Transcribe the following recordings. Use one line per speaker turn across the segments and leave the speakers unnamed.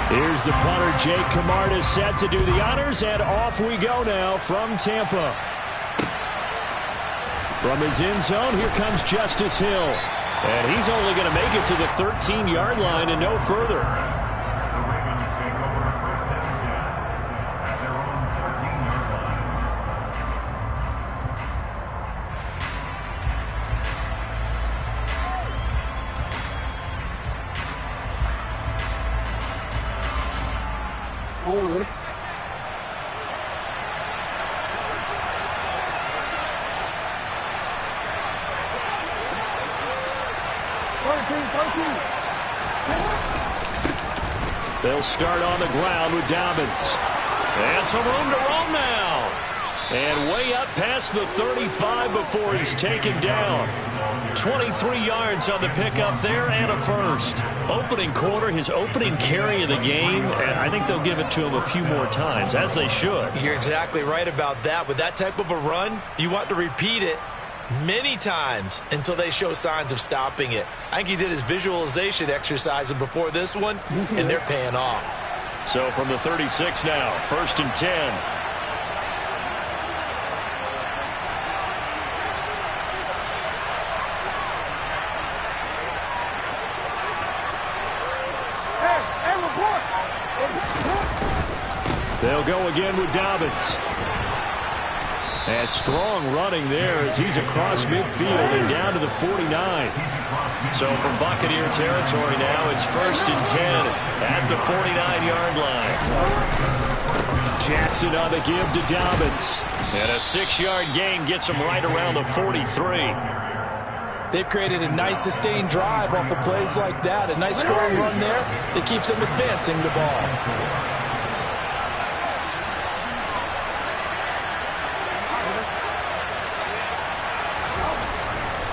Here's the punter, Jake Camarda, set to do the honors, and off we go now from Tampa. From his end zone, here comes Justice Hill. And he's only going to make it to the 13-yard line and no further. They'll start on the ground with Dobbins. And some room to roam now. And way up past the 35 before he's taken down. 23 yards on the pickup there and a first. Opening quarter, his opening carry of the game. And I think they'll give it to him a few more times, as they should.
You're exactly right about that. With that type of a run, you want to repeat it many times until they show signs of stopping it. I think he did his visualization exercises before this one, and they're paying off.
So from the 36 now, 1st and 10. They'll go again with Dobbins. And strong running there as he's across midfield and down to the 49. So from Buccaneer territory now, it's 1st and 10 at the 49-yard line. Jackson on the give to Dobbins. And a 6-yard gain gets him right around the 43.
They've created a nice sustained drive off of plays like that. A nice scoring run there that keeps them advancing the ball.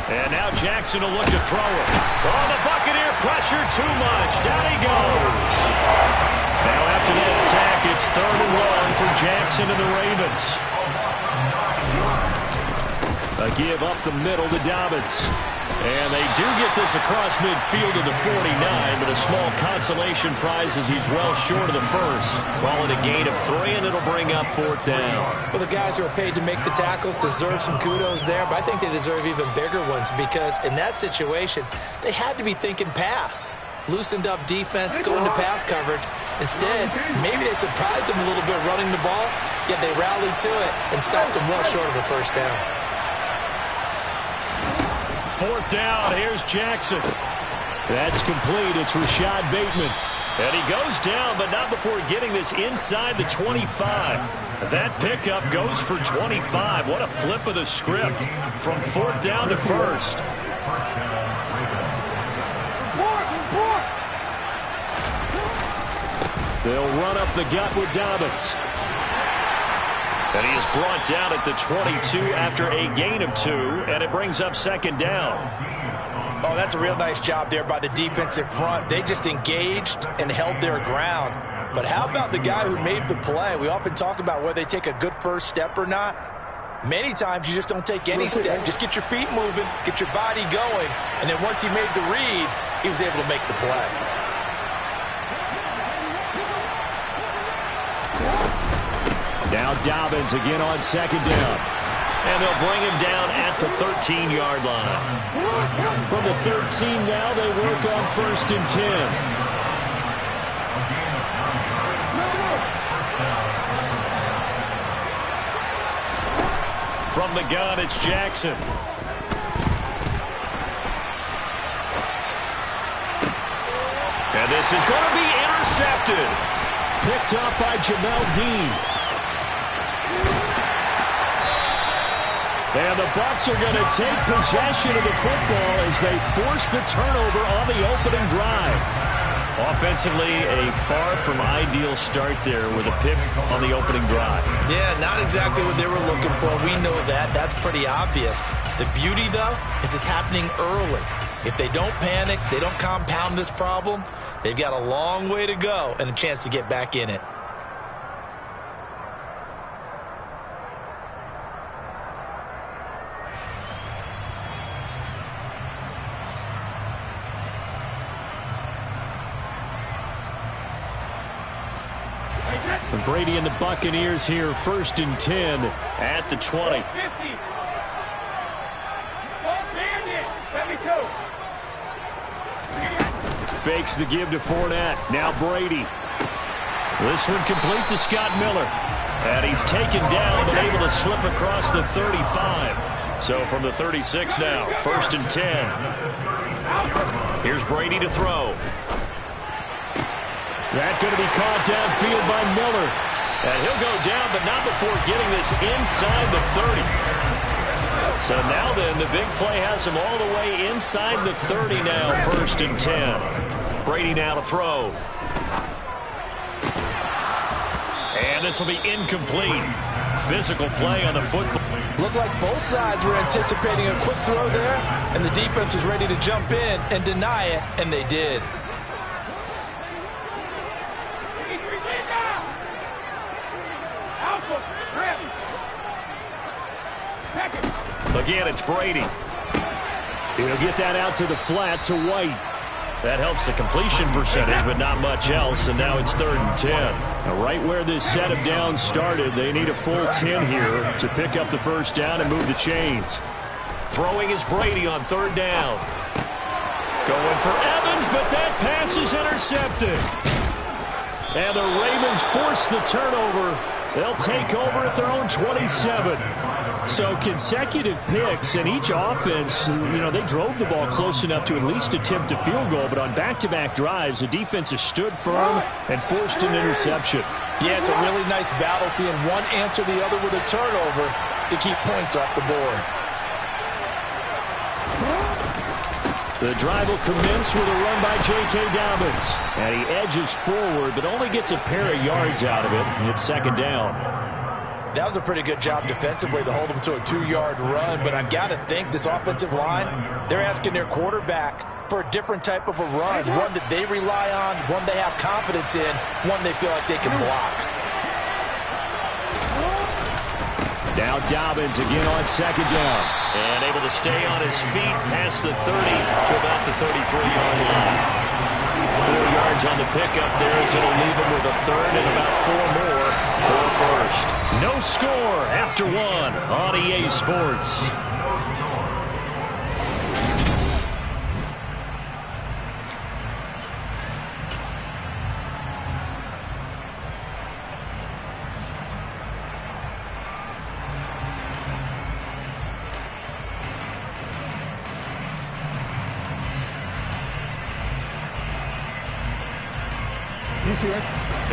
And now Jackson will look to throw it. Oh, the Buccaneer pressure too much. Down he goes. Now after that sack, it's 3rd and long for Jackson and the Ravens. A give up the middle to Dobbins. And they do get this across midfield to the 49, but a small consolation prize as he's well short of the first. Ball at a gain of 3, and it'll bring up 4th down.
Well, the guys who are paid to make the tackles deserve some kudos there, but I think they deserve even bigger ones because in that situation, they had to be thinking pass. Loosened up defense, going to pass coverage. Instead, maybe they surprised them a little bit running the ball, yet they rallied to it and stopped them well short of a first down.
4th down, here's Jackson. That's complete, it's Rashad Bateman. And he goes down, but not before getting this inside the 25. That pickup goes for 25. What a flip of the script from 4th down to 1st. They'll run up the gut with Dobbins. And he is brought down at the 22 after a gain of 2, and it brings up 2nd down.
Oh, that's a real nice job there by the defensive front. They just engaged and held their ground. But how about the guy who made the play? We often talk about whether they take a good first step or not. Many times you just don't take any step. Just get your feet moving, get your body going, and then once he made the read, he was able to make the play.
Now Dobbins again on 2nd down. And they'll bring him down at the 13-yard line. From the 13 now, they work on 1st and 10. From the gun, it's Jackson. And this is going to be intercepted. Picked up by Jamel Dean. And the Bucs are going to take possession of the football as they force the turnover on the opening drive. Offensively, a far from ideal start there with a pick on the opening drive.
Yeah, not exactly what they were looking for. We know that. That's pretty obvious. The beauty, though, is it's happening early. If they don't panic, they don't compound this problem, they've got a long way to go and a chance to get back in it.
Brady and the Buccaneers here, 1st and 10 at the 20. Fakes the give to Fournette. Now Brady. This one complete to Scott Miller. And he's taken down but able to slip across the 35. So from the 36 now, 1st and 10. Here's Brady to throw. That's going to be caught downfield by Miller. And he'll go down, but not before getting this inside the 30. So now then, the big play has him all the way inside the 30 now, 1st and 10. Brady now to throw. And this will be incomplete. Physical play on the football.
Looked like both sides were anticipating a quick throw there, and the defense was ready to jump in and deny it, and they did.
Again, it's Brady. He'll get that out to the flat to White. That helps the completion percentage, but not much else, and now it's 3rd and 10. Now, right where this set of downs started, they need a full 10 here to pick up the 1st down and move the chains. Throwing is Brady on 3rd down. Going for Evans, but that pass is intercepted. And the Ravens force the turnover. They'll take over at their own 27. So consecutive picks, and each offense, they drove the ball close enough to at least attempt a field goal, but on back-to-back drives, the defense has stood firm and forced an interception.
Yeah, it's a really nice battle, seeing one answer the other with a turnover to keep points off the board.
The drive will commence with a run by J.K. Dobbins. And he edges forward, but only gets a pair of yards out of it. It's 2nd down.
That was a pretty good job defensively to hold them to a 2-yard run, but I've got to think this offensive line, they're asking their quarterback for a different type of a run, one that they rely on, one they have confidence in, one they feel like they can block.
Now Dobbins again on 2nd down. And able to stay on his feet past the 30 to about the 33-yard line. 4 yards on the pickup there as it'll leave him with a 3rd and about 4 more for a 1st. No score after 1 on EA Sports.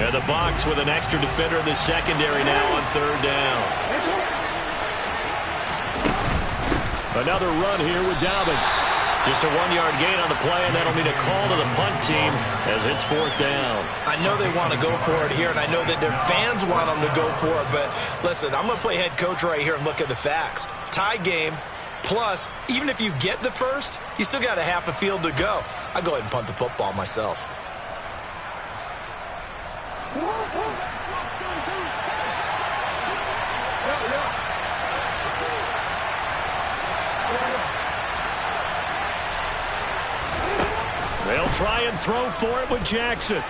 And the box with an extra defender in the secondary now on 3rd down. Another run here with Dobbins. Just a 1-yard gain on the play, and that'll mean a call to the punt team as it's 4th down.
I know they want to go for it here, and I know that their fans want them to go for it, but listen, I'm going to play head coach right here and look at the facts. Tie game, plus, even if you get the 1st, you still got a half a field to go. I'll go ahead and punt the football myself.
They'll try and throw for it with Jackson.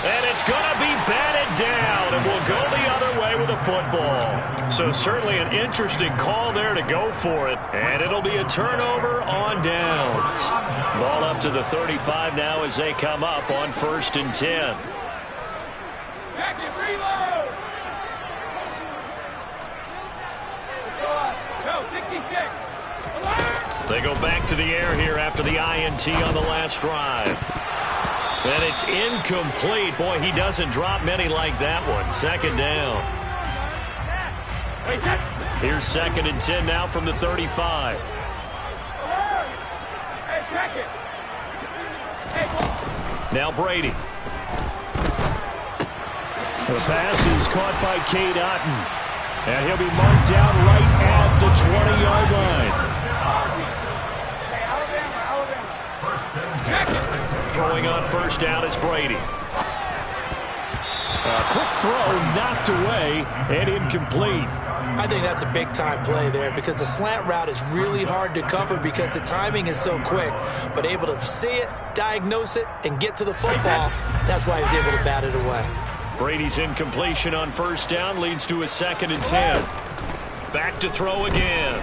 And it's going to be batted down, and will go the other way with the football. So certainly an interesting call there to go for it, and it'll be a turnover on downs. Ball up to the 35 now as they come up on 1st and 10. They go back to the air here after the INT on the last drive. And it's incomplete. Boy, he doesn't drop many like that one. 2nd down. Here's 2nd and 10 now from the 35. Now Brady. The pass is caught by Cade Otton. And he'll be marked down right at the 20-yard line. Throwing on 1st down is Brady. A quick throw knocked away and incomplete.
I think that's a big-time play there because the slant route is really hard to cover because the timing is so quick. But able to see it, diagnose it, and get to the football, that's why he was able to bat it away.
Brady's incompletion on first down leads to a 2nd and 10. Back to throw again.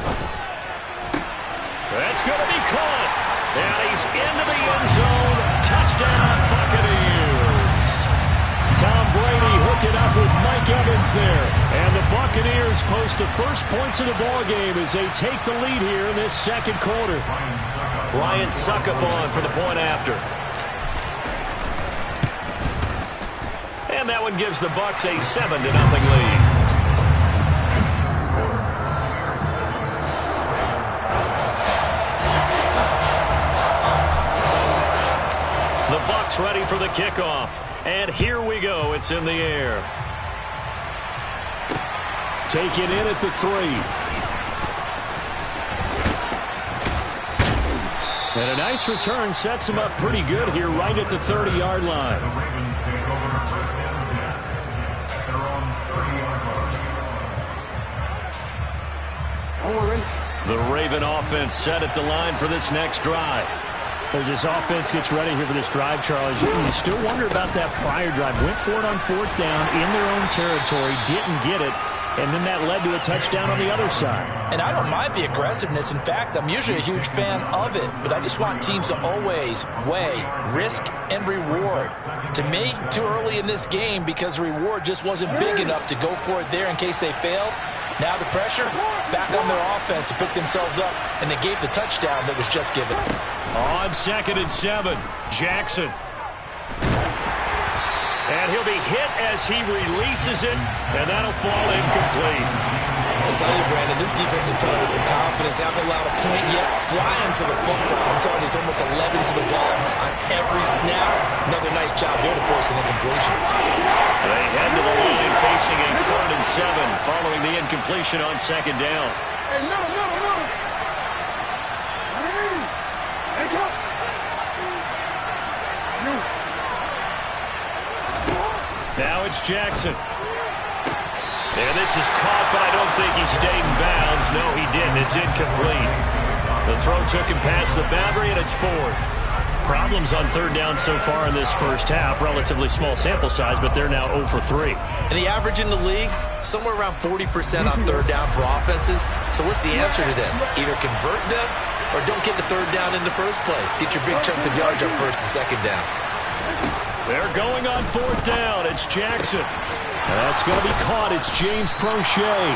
That's going to be caught. And he's into the end zone. Touchdown, Buccaneers. Tom Brady hooking up with Mike Evans there. And the Buccaneers post the first points of the ballgame as they take the lead here in this second quarter. Ryan Succop on for the point after. And that one gives the Bucs a 7-0 lead. The Bucs ready for the kickoff. And here we go. It's in the air. Taken in at the 3. And a nice return sets him up pretty good here right at the 30-yard line. The Raven offense set at the line for this next drive. As this offense gets ready here for this drive, Charles, you still wonder about that prior drive. Went for it on 4th down in their own territory, didn't get it, and then that led to a touchdown on the other side.
And I don't mind the aggressiveness. In fact, I'm usually a huge fan of it, but I just want teams to always weigh risk and reward. To me, too early in this game because the reward just wasn't big enough to go for it there in case they failed. Now the pressure back on their offense to pick themselves up, and they gave the touchdown that was just given.
On 2nd and 7, Jackson. And he'll be hit as he releases it, and that'll fall incomplete.
I'll tell you, Brandon, this defense is playing with some confidence. Haven't allowed a point yet. Flying to the football. I'm telling you, it's almost 11 to the ball on every snap. Another nice job there to force an incompletion.
They head to the line facing a 3rd and 7 following the incompletion on 2nd down. Now it's Jackson. And this is caught, but I don't think he stayed in bounds. No, he didn't. It's incomplete. The throw took him past the boundary, and it's 4th. Problems on 3rd down so far in this first half. Relatively small sample size, but they're now 0 for 3.
And the average in the league, somewhere around 40% on 3rd down for offenses. So what's the answer to this? Either convert them or don't get the 3rd down in the first place. Get your big chunks of yards on 1st and 2nd down.
They're going on 4th down. It's Jackson. That's going to be caught. It's James Prochet.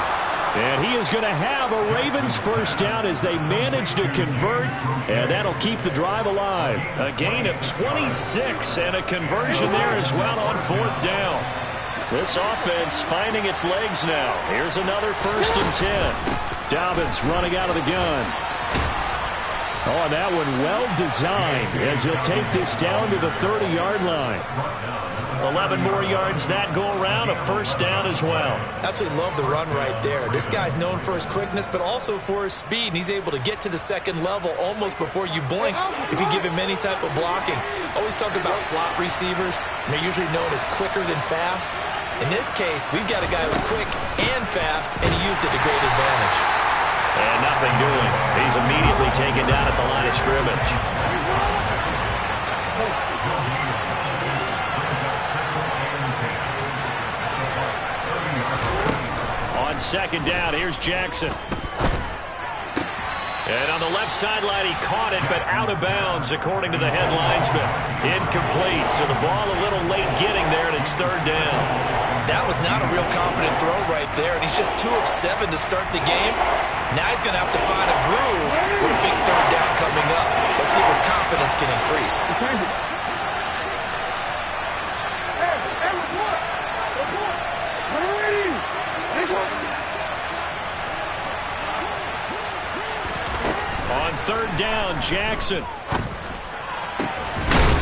And he is going to have a Ravens first down as they manage to convert, and that'll keep the drive alive. A gain of 26 and a conversion there as well on 4th down. This offense finding its legs now. Here's another 1st and 10. Dobbins running out of the gun. Oh, and that one well designed as he'll take this down to the 30-yard line. 11 more yards that go around, a 1st down as well.
Absolutely love the run right there. This guy's known for his quickness, but also for his speed, and he's able to get to the 2nd level almost before you blink if you give him any type of blocking. Always talk about slot receivers, and they're usually known as quicker than fast. In this case, we've got a guy who's quick and fast, and he used it to great advantage.
And nothing doing. He's immediately taken down at the line of scrimmage. On 2nd down, here's Jackson. And on the left sideline, he caught it, but out of bounds, according to the head linesman. Incomplete, so the ball a little late getting there, and it's 3rd down.
That was not a real confident throw right there, and he's just 2 of 7 to start the game. Now he's going to have to find a groove with a big 3rd down coming up. Let's see if his confidence can increase.
On 3rd down, Jackson.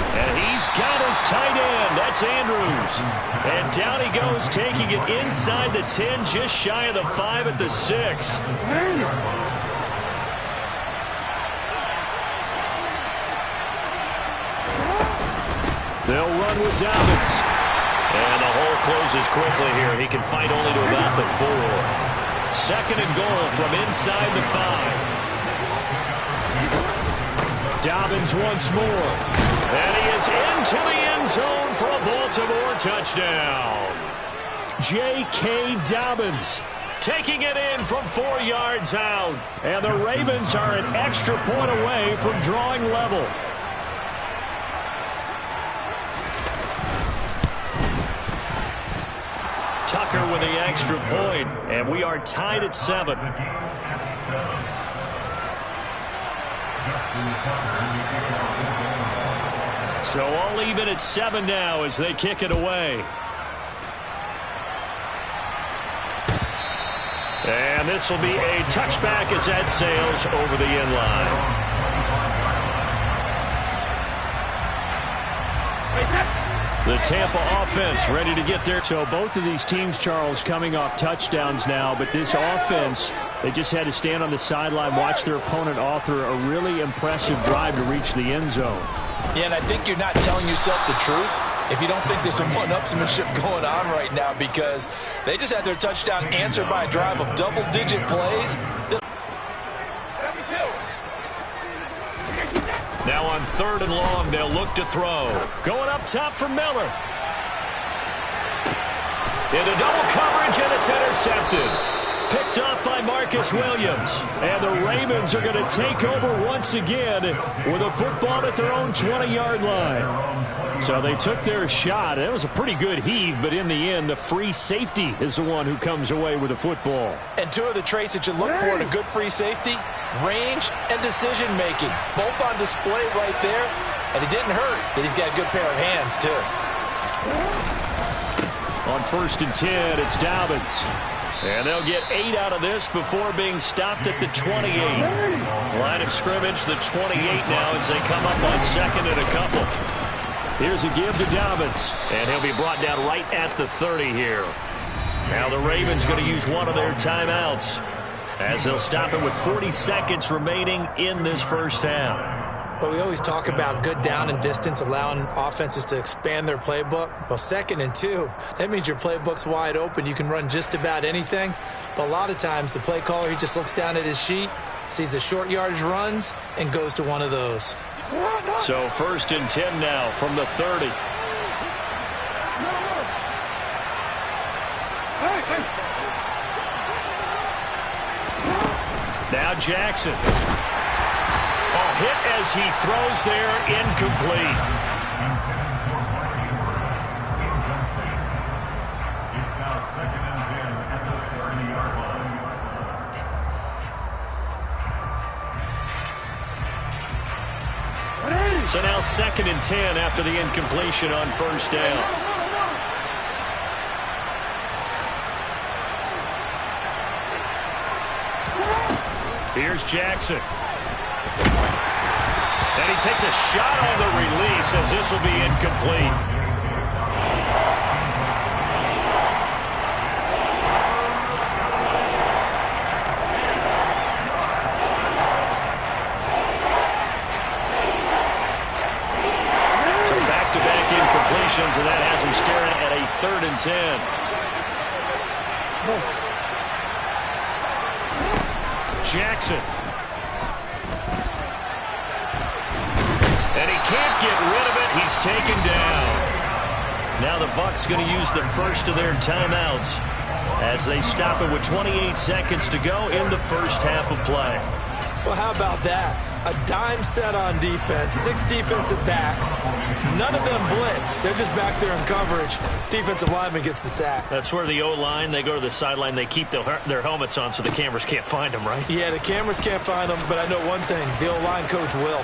And he's got his tight end. That's Andrews. And down he goes, taking it inside the 10, just shy of the 5 at the 6. They'll run with Dobbins. And the hole closes quickly here. He can fight only to about the 4. Second and goal from inside the 5. Dobbins once more. And he is into the end zone for a Baltimore touchdown. J.K. Dobbins taking it in from 4 yards out. And the Ravens are an extra point away from drawing level. Tucker with the extra point, and we are tied at 7. So all even at 7 now as they kick it away. And this will be a touchback as that sails over the end line. The Tampa offense ready to get there. So both of these teams, Charles, coming off touchdowns now, but this offense, they just had to stand on the sideline, watch their opponent author a really impressive drive to reach the end zone.
Yeah, and I think you're not telling yourself the truth if you don't think there's some one-upsmanship going on right now, because they just had their touchdown answered by a drive of double-digit plays.
Now on 3rd and long, they'll look to throw. Going up top for Miller. Into double coverage, and it's intercepted. Picked up by Marcus Williams. And the Ravens are going to take over once again with a football at their own 20-yard line. So they took their shot. It was a pretty good heave, but in the end, the free safety is the one who comes away with the football.
And 2 of the traits that you look for in a good free safety, range and decision-making. Both on display right there. And it didn't hurt that he's got a good pair of hands, too.
On 1st and 10, it's Dobbins. And they'll get 8 out of this before being stopped at the 28. Line of scrimmage, the 28 now as they come up on 2nd and a couple. Here's a give to Dobbins. And he'll be brought down right at the 30 here. Now the Ravens going to use one of their timeouts as they'll stop it with 40 seconds remaining in this first half.
But we always talk about good down and distance, allowing offenses to expand their playbook. Well, 2nd and 2, that means your playbook's wide open. You can run just about anything. But a lot of times, the play caller, he just looks down at his sheet, sees the short yardage runs, and goes to one of those.
So 1st and 10 now from the 30. Now Jackson. Hit as he throws there, incomplete.
It's now 2nd and 10 at the 30-yard line.
So now 2nd and 10 after the incompletion on 1st down. Here's Jackson. And he takes a shot on the release as this will be incomplete. So back-to-back incompletions, and that has him staring at a 3rd and 10. Jackson. And he can't get rid of it. He's taken down. Now the Bucs going to use the first of their timeouts as they stop it with 28 seconds to go in the first half of play.
Well, how about that? A dime set on defense, 6 defensive backs. None of them blitz. They're just back there in coverage. Defensive lineman gets the sack.
That's where the O-line, they go to the sideline, they keep their helmets on so the cameras can't find them, right?
Yeah, the cameras can't find them, but I know one thing. The O-line coach will.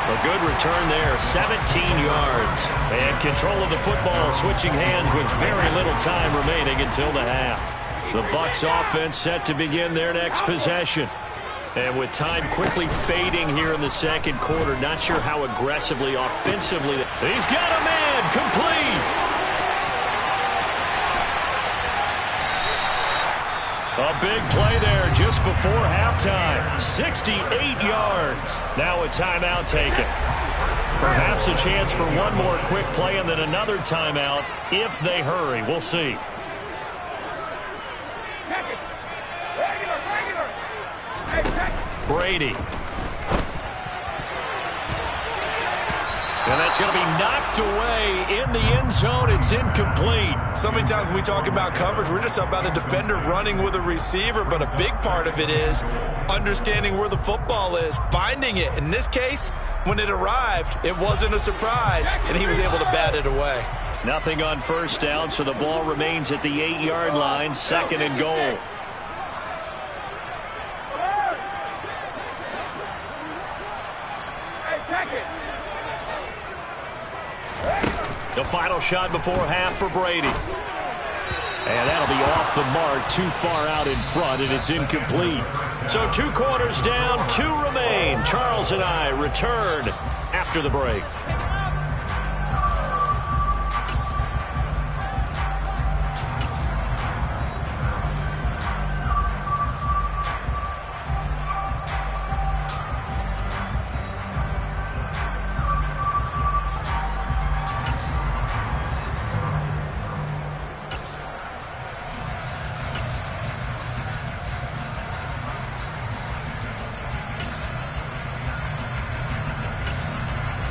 A good return there, 17 yards. And control of the football, switching hands with very little time remaining until the half. The Bucs offense set to begin their next possession. And with time quickly fading here in the second quarter, not sure how aggressively, offensively. He's got a man, complete. A big play there just before halftime. 68 yards. Now a timeout taken. Perhaps a chance for one more quick play and then another timeout if they hurry. We'll see. Brady. And that's going to be knocked away in the end zone. It's incomplete.
So many times when we talk about coverage, we're just about a defender running with a receiver, but a big part of it is understanding where the football is, finding it. In this case, when it arrived, it wasn't a surprise, and he was able to bat it away.
Nothing on first down, so the ball remains at the 8-yard line, 2nd and goal. The final shot before half for Brady. And that'll be off the mark, too far out in front, and it's incomplete. So 2 quarters down, 2 remain. Charles and I return after the break.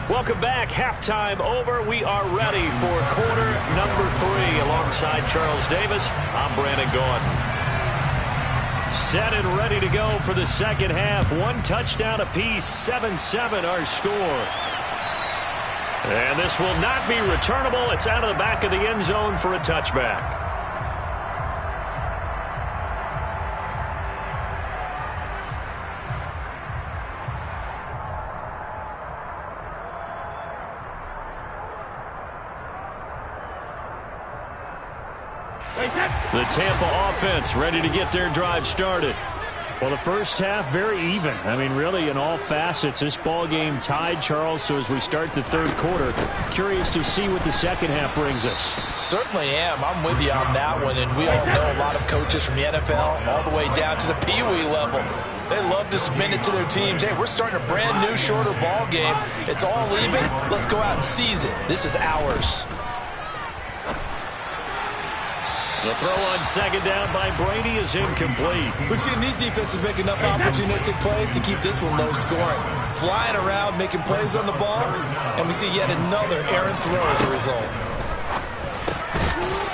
Welcome back. Halftime over. We are ready for quarter number 3. Alongside Charles Davis, I'm Brandon Gaudin. Set and ready to go for the second half. 1 touchdown apiece. 7-7 our score. And this will not be returnable. It's out of the back of the end zone for a touchback. The Tampa offense ready to get their drive started.
Well, the first half, very even. I mean, really, in all facets, this ball game tied, Charles. So as we start the third quarter, curious to see what the second half brings us.
Certainly am. I'm with you on that one. And we all know a lot of coaches from the NFL all the way down to the Pee-wee level. They love to spin it to their teams. Hey, we're starting a brand new, shorter ball game. It's all even. Let's go out and seize it. This is ours.
The throw on second down by Brady is incomplete.
We've seen these defenses make enough opportunistic plays to keep this one low scoring. Flying around, making plays on the ball, and we see yet another errant throw as a result.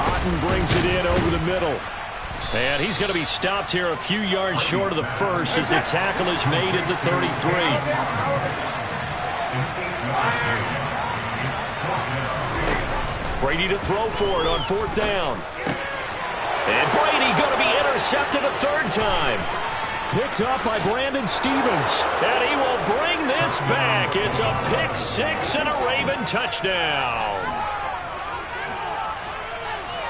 Otten brings it in over the middle. And he's going to be stopped here a few yards short of the first as the tackle is made at the 33. Brady to throw for it on 4th down. And Brady going to be intercepted a 3rd time. Picked up by Brandon Stephens. And he will bring this back. It's a pick 6 and a Raven touchdown.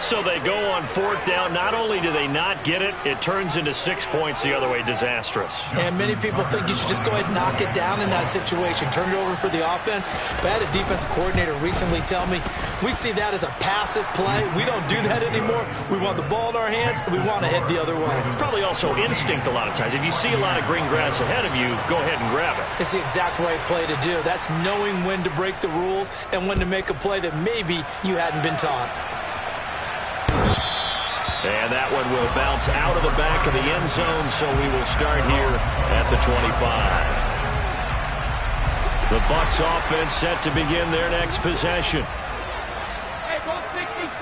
So they go on 4th down. Not only do they not get it, it turns into 6 points the other way. Disastrous.
And many people think you should just go ahead and knock it down in that situation. Turn it over for the offense. But I had a defensive coordinator recently tell me, we see that as a passive play. We don't do that anymore. We want the ball in our hands, and we want to head the other way.
It's probably also instinct a lot of times. If you see a lot of green grass ahead of you, go ahead and grab it.
It's the exact right play to do. That's knowing when to break the rules and when to make a play that maybe you hadn't been taught.
And that one will bounce out of the back of the end zone, so we will start here at the 25. The Bucs offense set to begin their next possession.
Hey, go 66.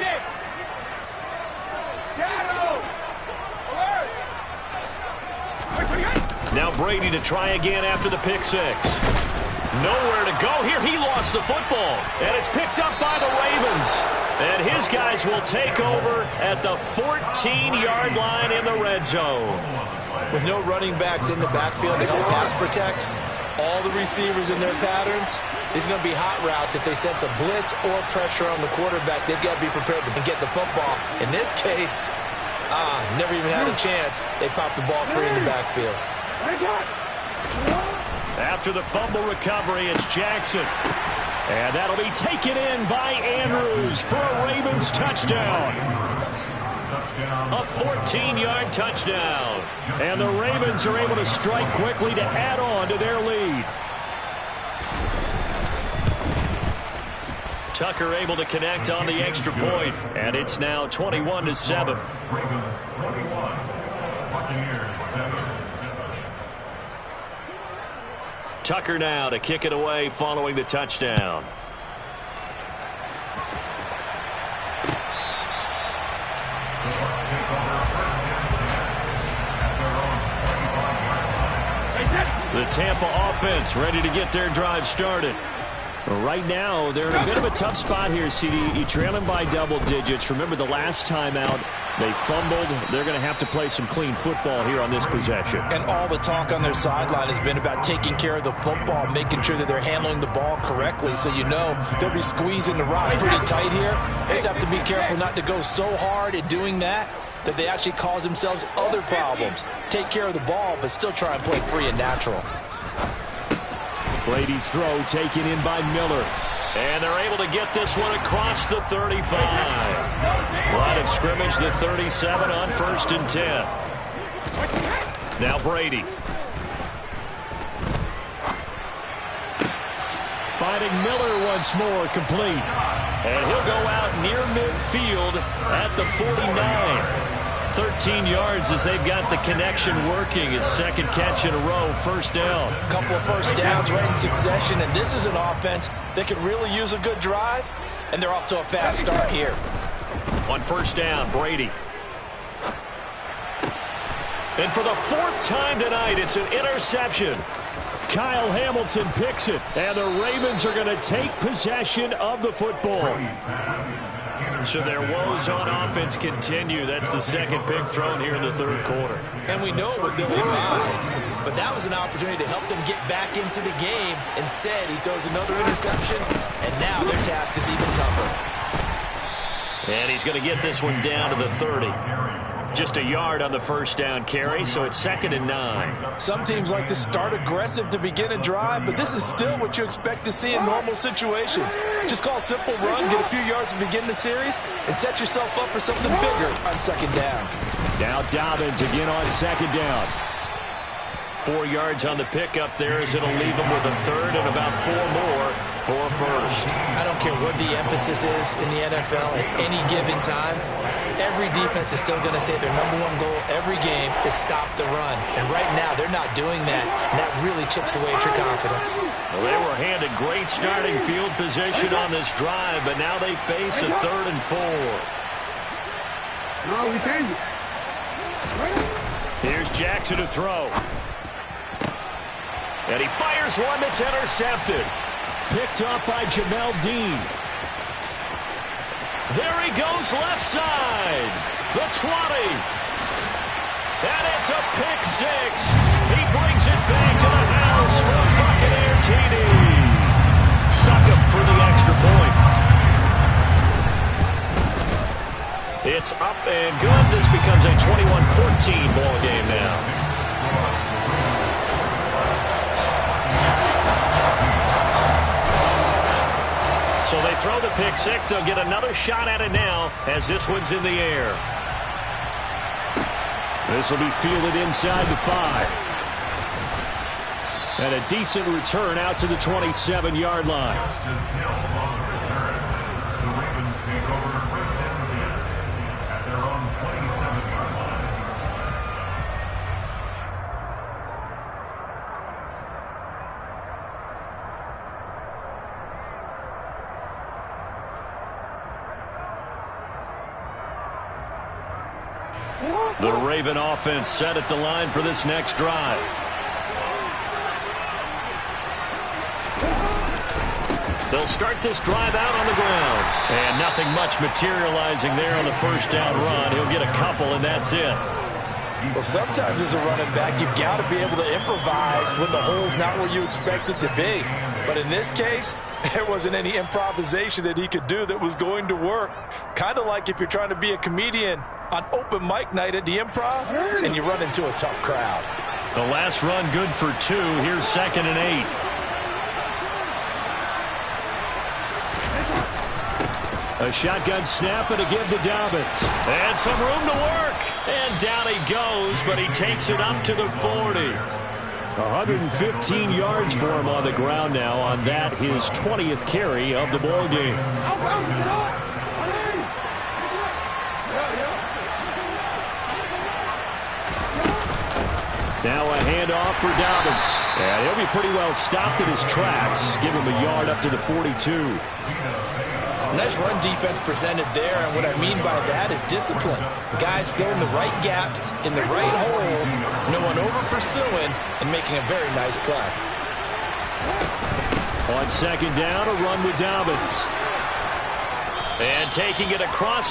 Shadow. Alert.
Now Brady to try again after the pick 6. Nowhere to go here. He lost the football, and it's picked up by the Ravens. And his guys will take over at the 14-yard line in the red zone.
With no running backs in the backfield to help pass protect, all the receivers in their patterns, these are going to be hot routes. If they sense a blitz or pressure on the quarterback, they've got to be prepared to get the football. In this case, never even had a chance. They popped the ball free in the backfield.
After the fumble recovery, it's Jackson. And that'll be taken in by Andrews for a Ravens touchdown. A 14-yard touchdown. And the Ravens are able to strike quickly to add on to their lead. Tucker able to connect on the extra point. And it's now 21-7.
Ravens 21, Buccaneers 7.
Tucker now to kick it away following the touchdown. The Tampa offense ready to get their drive started.
Right now, they're in a bit of a tough spot here, CD. You're trailing by double digits. Remember the last time out, they fumbled. They're going to have to play some clean football here on this possession.
And all the talk on their sideline has been about taking care of the football, making sure that they're handling the ball correctly. So you know they'll be squeezing the rock pretty tight here. They just have to be careful not to go so hard in doing that they actually cause themselves other problems. Take care of the ball, but still try and play free and natural.
Brady's throw taken in by Miller.
And they're able to get this one across the 35. Line of scrimmage, the 37 on 1st and 10. Now Brady.
Finding Miller once more, complete.
And he'll go out near midfield at the 49. 13 yards as they've got the connection working. His second catch in a row, first down.
A couple of first downs right in succession, and this is an offense that could really use a good drive, and they're off to a fast start here.
On first down, Brady. And for the 4th time tonight, it's an interception.
Kyle Hamilton picks it, and the Ravens are going to take possession of the football.
So their woes on offense continue. That's the second pick thrown here in the 3rd quarter.
And we know it was ill-advised, but that was an opportunity to help them get back into the game. Instead, he throws another interception, and now their task is even tougher.
And he's going to get this one down to the 30. Just a yard on the first down carry, so it's 2nd and 9.
Some teams like to start aggressive to begin a drive, but this is still what you expect to see in normal situations. Just call a simple run, get a few yards to begin the series, and set yourself up for something bigger on 2nd down.
Now Dobbins again on 2nd down.
4 yards on the pickup there as it'll leave them with a 3rd and about 4 more for a first.
I don't care what the emphasis is in the NFL at any given time. Every defense is still going to say their #1 goal every game is stop the run. And right now, they're not doing that, and that really chips away at your confidence.
Well, they were handed great starting field position on this drive, but now they face a 3rd and 4. Here's Jackson to throw. And he fires one that's intercepted.
Picked up by Jamel Dean.
There he goes left side. The 20. And it's a pick 6. He brings it back to the house for Buccaneer TD. Suck him for the extra point. It's up and good. This becomes a 21-14 ball game now. So they throw the pick 6. They'll get another shot at it now as this one's in the air.
This will be fielded inside the 5. And a decent return out to the 27-yard line.
The Ravens take over 1st and 10 at their own 27-yard line.
The Raven offense set at the line for this next drive. They'll start this drive out on the ground. And nothing much materializing there on the first down run. He'll get a couple, and that's it.
Well, sometimes as a running back, you've got to be able to improvise when the hole's not where you expect it to be. But in this case, there wasn't any improvisation that he could do that was going to work. Kind of like if you're trying to be a comedian on open mic night at the Improv and you run into a tough crowd.
The last run good for 2. Here's 2nd and 8.
A shotgun snap and a give to Dobbins.
And some room to work. And down he goes, but he takes it up to the 40.
115 yards for him on the ground now on that, his 20th carry of the ball game. Now a handoff for Dobbins. And he'll be pretty well stopped in his tracks. Give him a yard up to the 42.
Nice run defense presented there, and what I mean by that is discipline. Guys filling the right gaps in the right holes, no one over-pursuing, and making a very nice play.
On second down, a run with Dobbins. And taking it across